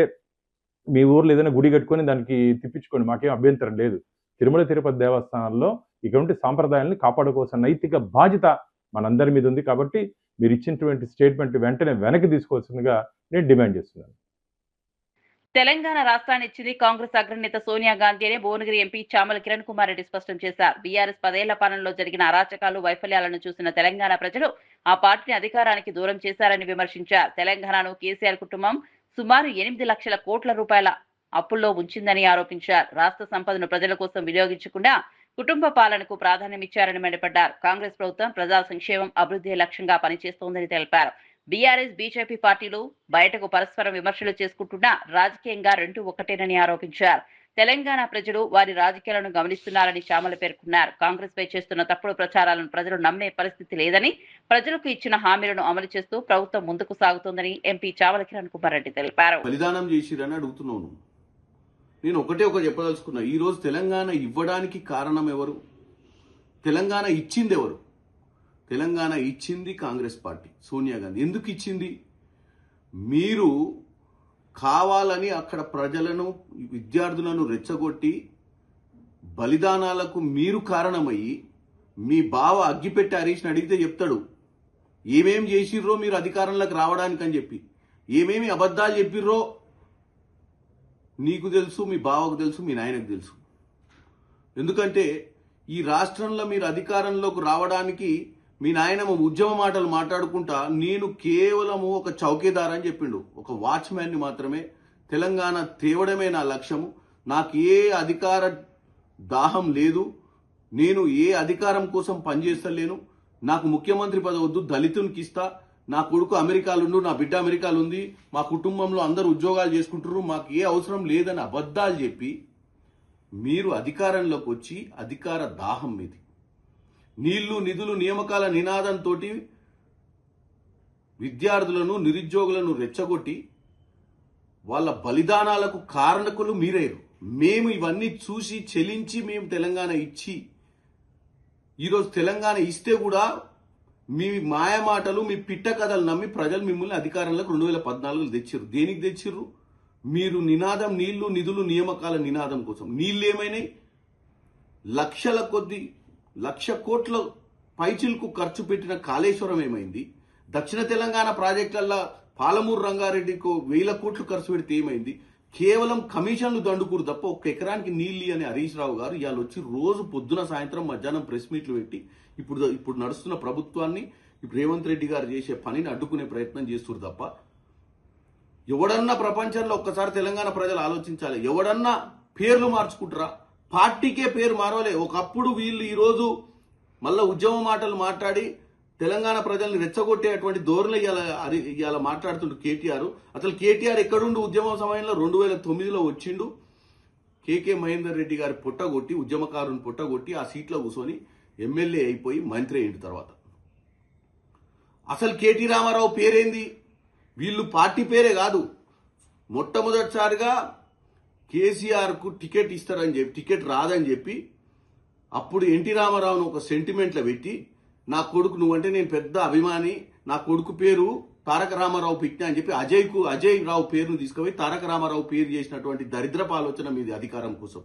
మీ ఊర్లో ఏదైనా గుడి కట్టుకొని దానికి తిప్పించుకోండి, మాకేం అభ్యంతరం లేదు. తిరుమల తిరుపతి దేవస్థానాల్లో ఇటువంటి సాంప్రదాయాల్ని కాపాడుకోవాల్సిన నైతిక బాధ్యత మనందరి మీద ఉంది. కాబట్టి మీరు ఇచ్చినటువంటి స్టేట్మెంట్ వెంటనే వెనక్కి తీసుకోవాల్సిందిగా నేను డిమాండ్ చేస్తున్నాను. తెలంగాణ రాష్ట్రాన్ని ఇచ్చింది కాంగ్రెస్ అగ్రనేత సోనియా గాంధీ అని భువనగిరి ఎంపీ చామల కిరణ్ కుమార్ రెడ్డి స్పష్టం చేశారు. బీఆర్ఎస్ 10 ఏళ్ల పాలనలో జరిగిన అరాచకాలు, వైఫల్యాలను చూసిన తెలంగాణ ప్రజలు ఆ పార్టీని అధికారానికి దూరం చేశారని విమర్శించారు. తెలంగాణను కేసీఆర్ కుటుంబం సుమారు 8 లక్షల కోట్ల రూపాయల అప్పుల్లో ఉంచిందని ఆరోపించారు. రాష్ట్ర సంపదను ప్రజల కోసం వినియోగించకుండా కుటుంబ పాలనకు ప్రాధాన్యమిచ్చారని మండిపడ్డారు. కాంగ్రెస్ ప్రభుత్వం ప్రజా సంక్షేమం, అభివృద్ధి లక్ష్యంగా పనిచేస్తోందని తెలిపారు. బీఆర్ఎస్, బీజేపీ పార్టీలు బయటకు పరస్పరం విమర్శలు చేసుకుంటున్నా రాజకీయంగా రెండు ఒకటేనని ఆరోపించారు. తెలంగాణ ప్రజలు వారి రాజకీయాలను గమనిస్తున్నారని చామల పేర్కొన్నారు. కాంగ్రెస్ పై చేస్తున్న తప్పుడు ప్రచారాలను ప్రజలు నమ్మే పరిస్థితి లేదని, ప్రజలకు ఇచ్చిన హామీలను అమలు చేస్తూ ప్రభుత్వం ముందుకు సాగుతోందని ఎంపీ చామల కిరణ్ కుమార్ రెడ్డి తెలిపారు. బలిదానం చేసిరని అడుగుతున్నాను. నేను ఒకటి చెప్పదలుచుకున్నా. ఈ రోజు తెలంగాణ ఇవ్వడానికి కారణం ఎవరు? తెలంగాణ ఇచ్చింది ఎవరు? తెలంగాణ ఇచ్చింది కాంగ్రెస్ పార్టీ, సోనియా గాంధీ. ఎందుకు ఇచ్చింది? మీరు కావాలని అక్కడ ప్రజలను, విద్యార్థులను రెచ్చగొట్టి బలిదానాలకు మీరు కారణమయ్యి, మీ బావ అగ్గిపెట్టి హరీష్ని అడిగితే చెప్తాడు ఏమేం చేసిర్రో మీరు అధికారంలోకి రావడానికి అని చెప్పి. ఏమేమి అబద్ధాలు చెప్పిర్రో నీకు తెలుసు, మీ బావకు తెలుసు, మీ నాయనకు తెలుసు. ఎందుకంటే ఈ రాష్ట్రంలో మీరు అధికారంలోకి రావడానికి మీ నాయనమ్మ ఉద్యమ మాటలు మాట్లాడుకుంటా నేను కేవలము ఒక చౌకీదార్ అని చెప్పిండు. ఒక వాచ్మ్యాన్ని మాత్రమే తెలంగాణ తేవడమే నా లక్ష్యము. నాకు ఏ అధికార దాహం లేదు. నేను ఏ అధికారం కోసం పనిచేస్తలేను. నాకు ముఖ్యమంత్రి పదవి వద్దు, దళితునికి ఇస్తా. నా కొడుకు అమెరికాలో ఉండు, నా బిడ్డ అమెరికాలో ఉంది, మా కుటుంబంలో అందరూ ఉద్యోగాలు చేసుకుంటున్నారు, మాకు ఏ అవసరం లేదని అబద్ధాలు చెప్పి మీరు అధికారంలోకి వచ్చి అధికార దాహం మీది నీళ్లు నిధులు నియామకాల నినాదంతో విద్యార్థులను, నిరుద్యోగులను రెచ్చగొట్టి వాళ్ళ బలిదానాలకు కారణకులు మీరేరు. మేము ఇవన్నీ చూసి చెలించి మేము తెలంగాణ ఇచ్చి, ఈరోజు తెలంగాణ ఇస్తే కూడా మీ మాయమాటలు, మీ పిట్ట కథలు నమ్మి ప్రజలు మిమ్మల్ని అధికారంలోకి 2014లో తెచ్చిర్రు. దేనికి తెచ్చిర్రు? మీరు నినాదం నీళ్లు నిధులు నియామకాల నినాదం కోసం. నీళ్ళు ఏమైనాయి? లక్షల కొద్ది, 1,00,000 కోట్ల పైచిలకు ఖర్చు పెట్టిన కాళేశ్వరం ఏమైంది? దక్షిణ తెలంగాణ ప్రాజెక్టులలో పాలమూరు రంగారెడ్డికి 1,000 కోట్లు ఖర్చు పెడితే ఏమైంది? కేవలం కమిషన్లు దండుకూరు తప్ప 1 ఎకరానికి నీళ్ళు అని హరీష్ రావు గారు ఇవాళ వచ్చి రోజు పొద్దున సాయంత్రం మధ్యాహ్నం ప్రెస్ మీట్లు పెట్టి ఇప్పుడు నడుస్తున్న ప్రభుత్వాన్ని, ఇప్పుడు రేవంత్ రెడ్డి గారు చేసే పనిని అడ్డుకునే ప్రయత్నం చేస్తున్నారు తప్ప ఎవడన్నా ప్రపంచంలో ఒక్కసారి తెలంగాణ ప్రజలు ఆలోచించాలి. ఎవడన్నా పేర్లు మార్చుకుంటారా? పార్టీకే పేరు మారవలే. ఒకప్పుడు వీళ్ళు ఈరోజు మళ్ళా ఉద్యమ మాటలు మాట్లాడి తెలంగాణ ప్రజల్ని రెచ్చగొట్టేటువంటి ధోరణి ఇవాళ మాట్లాడుతుండు కేటీఆర్. అసలు కేటీఆర్ ఎక్కడుండు? ఉద్యమ సమయంలో 2009లో వచ్చిండు. కేకే మహేందర్ రెడ్డి గారి పుట్టగొట్టి, ఉద్యమకారుని పుట్టగొట్టి ఆ సీట్లో కూర్చొని ఎమ్మెల్యే అయిపోయి మంత్రి అయిన తర్వాత అసలు కేటీ రామారావు పేరేంది? వీళ్ళు పార్టీ పేరే కాదు, మొట్టమొదటిసారిగా కేసీఆర్కు టికెట్ ఇస్తారని చెప్పి, టికెట్ రాదని చెప్పి అప్పుడు ఎన్టీ రామారావును ఒక సెంటిమెంట్లో పెట్టి నా కొడుకు నువ్వంటే నేను పెద్ద అభిమాని, నా కొడుకు పేరు తారక రామారావు పెట్టినా అని చెప్పి అజయ్ రావు పేరును తీసుకుపోయి తారక రామారావు పేరు చేసినటువంటి దరిద్రపు ఆలోచన మీది అధికారం కోసం.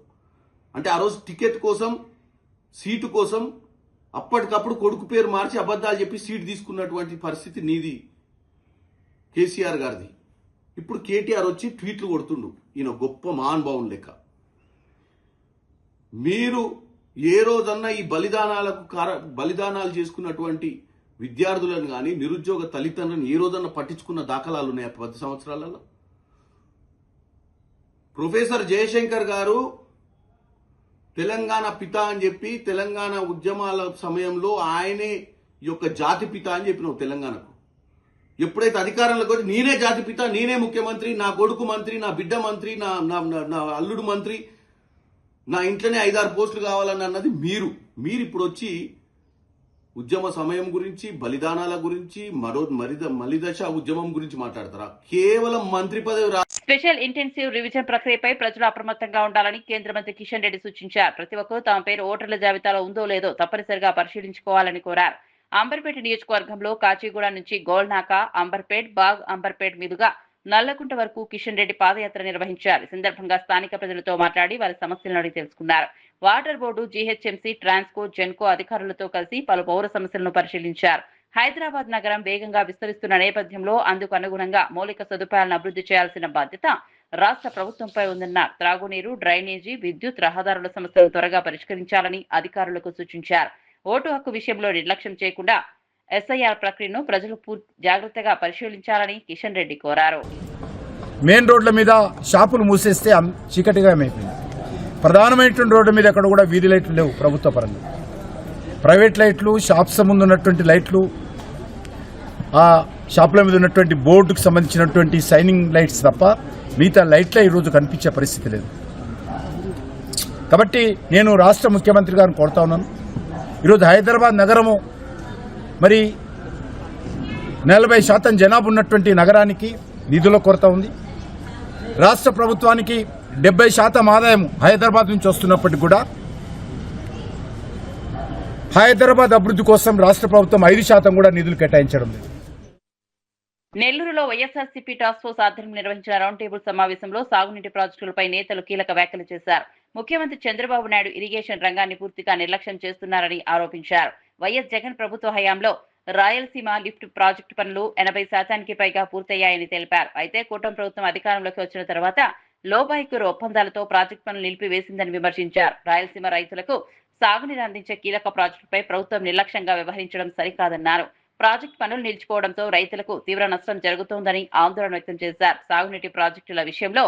అంటే ఆ రోజు టికెట్ కోసం, సీటు కోసం అప్పటికప్పుడు కొడుకు పేరు మార్చి అబద్ధాలు చెప్పి సీటు తీసుకున్నటువంటి పరిస్థితి నీది, కేసీఆర్ గారిది. ఇప్పుడు కేటీఆర్ వచ్చి ట్వీట్లు కొడుతుండు ఈయన గొప్ప మహానుభావుని లెక్క. మీరు ఏ రోజన్నా ఈ బలిదానాలు చేసుకున్నటువంటి విద్యార్థులను కానీ నిరుద్యోగ తల్లిదండ్రులను ఏ రోజన్నా పట్టించుకున్న దాఖలాలు ఉన్నాయి 10 సంవత్సరాలలో? ప్రొఫెసర్ జయశంకర్ గారు తెలంగాణ పిత అని చెప్పి తెలంగాణ ఉద్యమాల సమయంలో ఆయనే ఈ యొక్క జాతి పిత అని చెప్పినావు తెలంగాణకు. ఎప్పుడైతే అధికారంలోకి వచ్చి నేనే జాతి పిత, నేనే ముఖ్యమంత్రి, నా కొడుకు మంత్రి, నా బిడ్డ మంత్రి, నా అల్లుడు మంత్రి, నా ఇంట్లోనే 5-6 పోస్టులు కావాలని అన్నది మీరు ఇప్పుడు వచ్చి ఉద్యమ సమయం గురించి, బలిదానాల గురించి, మలిదశ ఉద్యమం గురించి మాట్లాడతారా? కేవలం మంత్రి పదవి. స్పెషల్ ఇంటెన్సివ్ రివిజన్ ప్రక్రియపై ప్రజలు అప్రమత్తంగా ఉండాలని కేంద్ర మంత్రి కిషన్ రెడ్డి సూచించారు. ప్రతి ఒక్కరూ తమ పేరు ఓటర్ల జాబితాలో ఉందో లేదో తప్పనిసరిగా పరిశీలించుకోవాలని కోరారు. అంబర్పేట నియోజకవర్గంలో కాచిగూడ నుంచి గోల్నాకా, అంబర్పేట్, బాగ్ అంబర్పేట్ మీదుగా నల్లకుంట వరకు కిషన్ రెడ్డి పాదయాత్ర నిర్వహించారు. ఈ సందర్భంగా స్థానిక ప్రజలతో మాట్లాడి వారి సమస్యలను అడిగి తెలుసుకున్నారు. Water board, GHMC, Transco, Genco అధికారులతో కలిసి పలు పౌర సమస్యలను పరిశీలించారు. హైదరాబాద్ నగరం వేగంగా విస్తరిస్తున్న నేపథ్యంలో అందుకు అనుగుణంగా మౌలిక సదుపాయాలను అభివృద్ధి చేయాల్సిన బాధ్యత రాష్ట్ర ప్రభుత్వంపై ఉందన్నారు. త్రాగునీరు, డ్రైనేజీ, విద్యుత్, రహదారుల సమస్యలను త్వరగా పరిష్కరించాలని అధికారులకు సూచించారు. ఓటు హక్కు విషయంలో నిర్లక్ష్యం చేయకుండా ఎస్ఐఆర్ ప్రక్రియను ప్రజలు జాగ్రత్తగా పరిశీలించాలని కిషన్ రెడ్డి కోరారు. మెయిన్ రోడ్ల మీద షాపులు మూసేస్తే చీకటిగా అయిపోయింది. ప్రధానమైనటువంటి రోడ్డు మీద ఎక్కడ కూడా వీధి లైట్లు లేవు ప్రభుత్వ పరంగా. ప్రైవేట్ లైట్లు, షాప్స్ ముందు ఉన్నటువంటి లైట్లు, ఆ షాపుల మీద ఉన్నటువంటి బోర్డుకు సంబంధించినటువంటి సైనింగ్ లైట్స్ తప్ప మిగతా లైట్లే ఈరోజు కనిపించే పరిస్థితి లేదు. కాబట్టి నేను రాష్ట్ర ముఖ్యమంత్రి గారిని కోరుతా ఉన్నాను. ఈరోజు హైదరాబాద్ నగరము మరి 40% జనాభా ఉన్నటువంటి నగరానికి నిధుల కొరత ఉంది. రాష్ట్ర ప్రభుత్వానికి 70% ఆదాయం హైదరాబాద్ నుంచి వస్తున్నప్పటికీ కూడా హైదరాబాద్ అభివృద్ధి కోసం రాష్ట్ర ప్రభుత్వం 5% కూడా నిధులు కేటాయించడం లేదు. నెల్లూరులో వైఎస్ఆర్సీపీ టాస్క్ ఫోర్స్ ఆధ్వర్యంలో నిర్వహించిన రౌండ్ టేబుల్ సమావేశంలో సాగునీటి ప్రాజెక్టులపై నేతలు కీలక వ్యాఖ్యలు చేశారు. ముఖ్యమంత్రి చంద్రబాబు నాయుడు ఇరిగేషన్ రంగాన్ని పూర్తిగా నిర్లక్ష్యం చేస్తున్నారని ఆరోపించారు. వైఎస్ జగన్ ప్రభుత్వ హయాంలో రాయలసీమ లిఫ్ట్ ప్రాజెక్టు పనులు 80% పైగా పూర్తయ్యాయని తెలిపారు. అయితే కూటమి ప్రభుత్వం అధికారంలోకి వచ్చిన తర్వాత లోబాయికూరు ఒప్పందాలతో ప్రాజెక్టు పనులు నిలిపివేసిందని విమర్శించారు. రాయలసీమ రైతులకు సాగునీరు అందించే కీలక ప్రాజెక్టుపై ప్రభుత్వం నిర్లక్ష్యంగా వ్యవహరించడం సరికాదన్నారు. ప్రాజెక్టు పనులు నిలిచిపోవడంతో రైతులకు తీవ్ర నష్టం జరుగుతోందని ఆందోళన వ్యక్తం చేశారు. సాగునీటి ప్రాజెక్టుల విషయంలో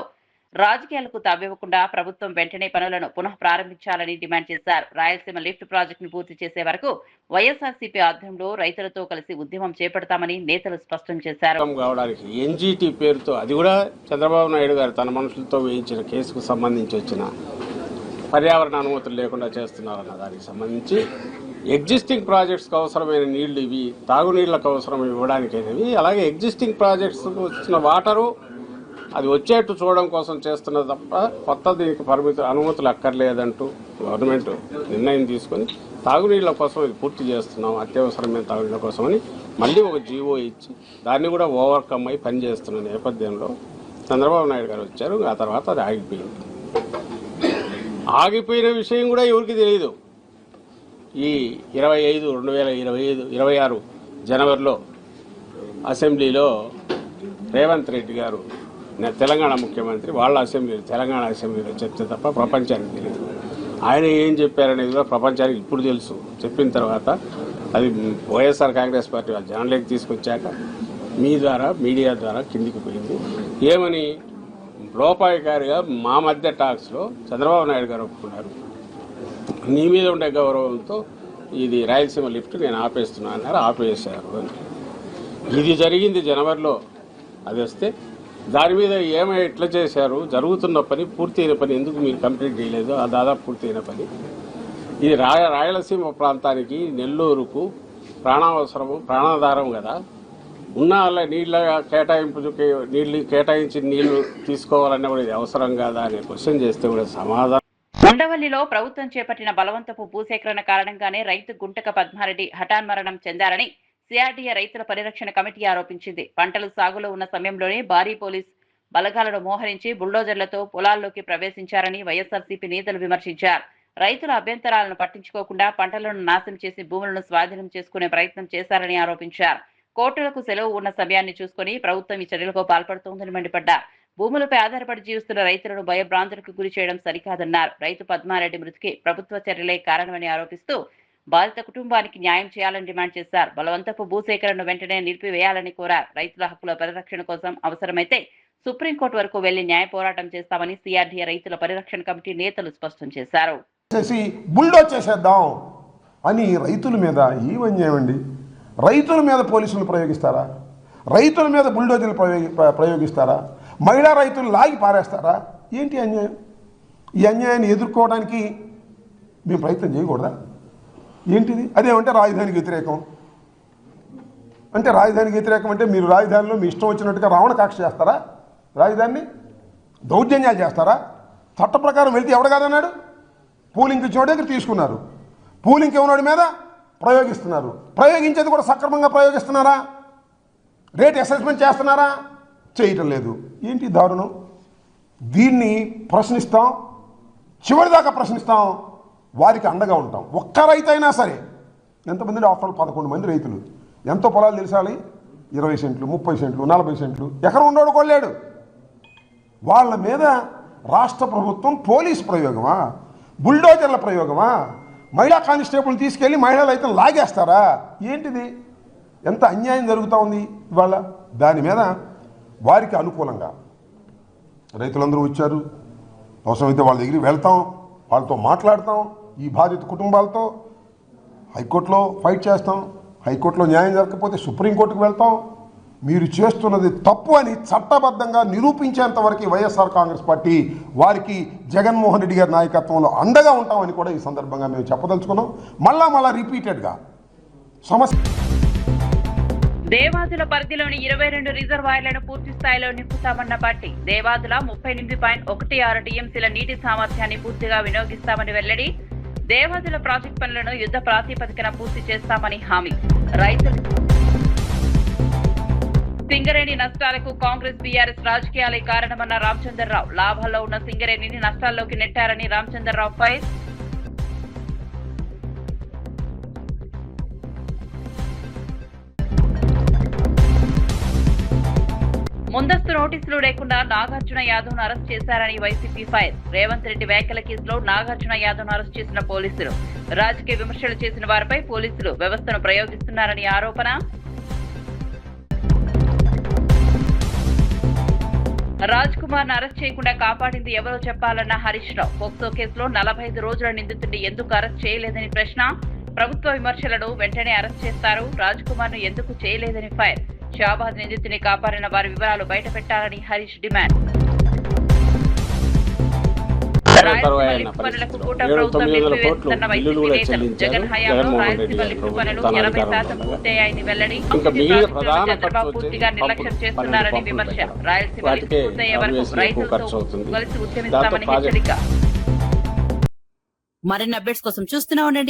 రాజకీయాలకు తావివ్వకుండా ప్రభుత్వం వెంటనే పనులను పునః ప్రారంభించాలని డిమాండ్ చేశారు. రాయలసీమ లిఫ్ట్ ప్రాజెక్టును పూర్తి చేసే వరకు వైఎస్ఆర్సీపీ ఆధ్వర్యంలో రైతులతో కలిసి ఉద్యమం చేపడతామని నేతలు స్పష్టం చేశారు. ఎన్జీటీ పేరుతో, అది కూడా చంద్రబాబు నాయుడు గారు తన మనుషులతో వేయించిన కేసుకు సంబంధించి వచ్చిన పర్యావరణ అనుమతులు లేకుండా చేస్తున్నారన్న దానికి సంబంధించి ఎగ్జిస్టింగ్ ప్రాజెక్ట్స్కి అవసరమైన నీళ్లు ఇవి, తాగునీళ్లకు అవసరం ఇవ్వడానికైనవి, అలాగే ఎగ్జిస్టింగ్ ప్రాజెక్ట్స్ వచ్చిన వాటరు అది వచ్చేట్టు చూడడం కోసం చేస్తున్నది తప్ప కొత్త దీనికి అనుమతులు అక్కర్లేదంటూ గవర్నమెంట్ నిర్ణయం తీసుకొని తాగునీళ్ల కోసం ఇది పూర్తి చేస్తున్నాం, అత్యవసరమైన తాగునీళ్ల కోసమని మళ్ళీ ఒక జీవో ఇచ్చి దాన్ని కూడా ఓవర్కమ్ అయి పనిచేస్తున్న నేపథ్యంలో చంద్రబాబు నాయుడు గారు వచ్చారు. ఆ తర్వాత అది ఆగిపోయింది. ఆగిపోయిన విషయం కూడా ఎవరికి తెలియదు. ఈ 2026 జనవరిలో అసెంబ్లీలో రేవంత్ రెడ్డి గారు తెలంగాణ ముఖ్యమంత్రి వాళ్ళ తెలంగాణ అసెంబ్లీలో చెప్తే తప్ప ప్రపంచానికి తెలియదు. ఆయన ఏం చెప్పారనేది కూడా ప్రపంచానికి ఇప్పుడు తెలుసు. చెప్పిన తర్వాత అది వైఎస్ఆర్ కాంగ్రెస్ పార్టీ వాళ్ళు జనంలోకి తీసుకొచ్చాక మీ ద్వారా, మీడియా ద్వారా కిందికి పోయింది. ఏమని లోపాయికారిగా మా మధ్య టాక్స్లో చంద్రబాబు నాయుడు గారు ఒప్పుకున్నారు, నీ మీద ఉండే గౌరవంతో ఇది రాయలసీమ లిఫ్ట్ నేను ఆపేస్తున్నా అన్నారు, ఆపేశారు అని. ఇది జరిగింది జనవరిలో. అది వస్తే దాని మీద ఎట్లా చేశారు, జరుగుతున్న పని, పూర్తయిన పని ఎందుకు మీరు కంప్లీట్ చేయలేదు, ఆ దాదాపు పూర్తయిన పని. ఇది రాయలసీమ ప్రాంతానికి, నెల్లూరుకు ప్రాణావసరము, ప్రాణాధారం కదా. ఉన్న వాళ్ళ నీళ్ళ నీళ్లు కేటాయించి నీళ్లు తీసుకోవాలన్నా కూడా ఇది అవసరం కాదా అనే క్వశ్చన్ చేస్తే కూడా సమాధానం. ఉండవల్లిలో ప్రభుత్వం చేపట్టిన బలవంతపు భూసేకరణ కారణంగానే రైతు గుంటక పద్మారెడ్డి హఠాన్మరణం చెందారని సిఆర్డీఏ రైతుల పరిరక్షణ కమిటీ ఆరోపించింది. పంటలు సాగులో ఉన్న సమయంలోనే భారీ పోలీస్ బలగాలను మోహరించి బుల్డోజర్లతో పొలాల్లోకి ప్రవేశించారని వైఎస్ఆర్సీపీ నేతలు విమర్శించారు. రైతుల అభ్యంతరాలను పట్టించుకోకుండా పంటలను నాశనం చేసి భూములను స్వాధీనం చేసుకునే ప్రయత్నం చేశారని ఆరోపించారు. కోర్టులకు సెలవు ఉన్న సమయాన్ని చూసుకుని ప్రభుత్వం ఈ చర్యలకు పాల్పడుతోందని మండిపడ్డారు. భూములపై ఆధారపడి జీవిస్తున్న రైతులను భయభ్రాంతులకు గురి చేయడం సరికాదన్నారు. రైతు పద్మారెడ్డి మృతికి ప్రభుత్వ చర్యలే కారణమని ఆరోపిస్తూ బాధిత కుటుంబానికి న్యాయం చేయాలని డిమాండ్ చేశారు. బలవంతపు భూసేకరణను వెంటనే నిలిపివేయాలని కోరారు. రైతుల హక్కుల పరిరక్షణ కోసం అవసరమైతే సుప్రీంకోర్టు వరకు వెళ్లి న్యాయ పోరాటం చేస్తామని సిఆర్డీఏ రైతుల పరిరక్షణ కమిటీ నేతలు స్పష్టం చేశారు. బుల్డోజ్ చేసేద్దాం అని రైతుల మీద ఏం అన్యాయం అండి? రైతుల మీద పోలీసులు ప్రయోగిస్తారా? రైతుల మీద బుల్డోజర్లు ప్రయోగిస్తారా? మహిళా రైతులు లాగి పారేస్తారా? ఏంటి అన్యాయం? ఈ అన్యాయాన్ని ఎదుర్కోవడానికి మేము ప్రయత్నం చేయకూడదా? ఏంటిది? అదేమంటే రాజధానికి వ్యతిరేకం అంటే రాజధానికి వ్యతిరేకం అంటే మీరు రాజధానిలో మీ ఇష్టం వచ్చినట్టుగా రావణ కాక్ష చేస్తారా? రాజధానిని దౌర్జన్యాలు చేస్తారా? చట్ట ప్రకారం వెళ్తే ఎవడు కాదన్నాడు? పూలింగ్కి చోటు దగ్గర తీసుకున్నారు. పూలింగ్కి ఉన్నవాడి మీద ప్రయోగిస్తున్నారు. ప్రయోగించేది కూడా సక్రమంగా ప్రయోగిస్తున్నారా? రేట్ అసెస్మెంట్ చేస్తున్నారా? చేయటం లేదు. ఏంటి దారుణం? దీన్ని ప్రశ్నిస్తాం, చివరిదాకా ప్రశ్నిస్తాం, వారికి అండగా ఉంటాం. ఒక్క రైతు అయినా సరే, ఎంతమంది ఆఫ్టర్ 11 మంది రైతులు, ఎంతో పొలాలు తెలిసాలి, 20 సెంట్లు, 30 సెంట్లు, 40 సెంట్లు, ఎకరం ఉండోడు కొల్లాడు. వాళ్ళ మీద రాష్ట్ర ప్రభుత్వం పోలీస్ ప్రయోగమా, బుల్డోజర్ల ప్రయోగమా, మహిళా కానిస్టేబుల్ తీసుకెళ్లి మహిళా రైతులు లాగేస్తారా? ఏంటిది? ఎంత అన్యాయం జరుగుతూ ఉంది ఇవాళ. దాని మీద వారికి అనుకూలంగా రైతులందరూ వచ్చారు. అవసరమైతే వాళ్ళ దగ్గరికి వెళ్తాం, వాళ్ళతో మాట్లాడతాం, ఈ బాధిత కుటుంబాలతో హైకోర్టులో ఫైట్ చేస్తాం. హైకోర్టులో న్యాయం జరగకపోతే సుప్రీంకోర్టుకు వెళ్తాం. మీరు చేస్తున్నది తప్పు అని చట్టబద్ధంగా నిరూపించేంత వరకు వైఎస్ఆర్ కాంగ్రెస్ పార్టీ వారికి జగన్మోహన్ రెడ్డి గారి నాయకత్వంలో అండగా ఉంటామని కూడా ఈ సందర్భంగా మేము చెప్పదలుచుకున్నాం. మళ్ళా రిపీటెడ్గా సమస్య. దేవాదుల పరిధిలోని 22 రిజర్వాయర్లను పూర్తి స్థాయిలో నింపుతామన్న పార్టీ. దేవాదుల 38.16 టీఎంసీల నీటి సామర్థ్యాన్ని పూర్తిగా వినియోగిస్తామని వెల్లడి. దేవాదుల ప్రాజెక్టు పనులను యుద్ధ ప్రాతిపదికన పూర్తి చేస్తామని హామీ. రైతులు సింగరేణి నష్టాలకు కాంగ్రెస్ బీఆర్ఎస్ రాజకీయాలే కారణమన్న రామచంద్రరావు. లాభాల్లో ఉన్న సింగరేణిని నష్టాల్లోకి నెట్టారని రామచంద్రరావు ఫైర్. ముందస్తు నోటీసులు లేకుండా నాగార్జున యాదవ్ను అరెస్ట్ చేశారని వైసీపీ ఫైర్. రేవంత్ రెడ్డి వ్యాఖ్యల కేసులో నాగార్జున యాదవ్ను అరెస్ట్ చేసిన పోలీసులు. రాజకీయ విమర్శలు చేసిన వారిపై పోలీసులు వ్యవస్థను ప్రయోగిస్తున్నారని ఆరోపణ. రాజ్ కుమార్ ను అరెస్ట్ చేయకుండా కాపాడింది ఎవరో చెప్పాలన్న హరీష్ రావు. పోక్సో కేసులో 45 రోజుల నిందితుడిని ఎందుకు అరెస్ట్ చేయలేదని ప్రశ్న. ప్రభుత్వ విమర్శలను వెంటనే అరెస్ట్ చేస్తారు, రాజ్ కుమార్ ను ఎందుకు చేయలేదని ఫైర్. షాబాద్ నిందితుని కాపాడిన వారి వివరాలు బయట పెట్టాలని హరీష్ డిమాండ్. జగన్ హయాంలో రాయలసీమ లిఫ్ట్ పనులు 80% పూర్తయ్యాయని వెల్లడి. చంద్రబాబు పూర్తిగా నిర్లక్ష్యం చేస్తున్నారని విమర్శ. రాయలసీమ లిఫ్ట్ పూర్తయ్యే వరకు రైతులతో కలిసి ఉద్యమిస్తామని హెచ్చరిక. మరిన్ని అప్డేట్స్ కోసం చూస్తూనే ఉండండి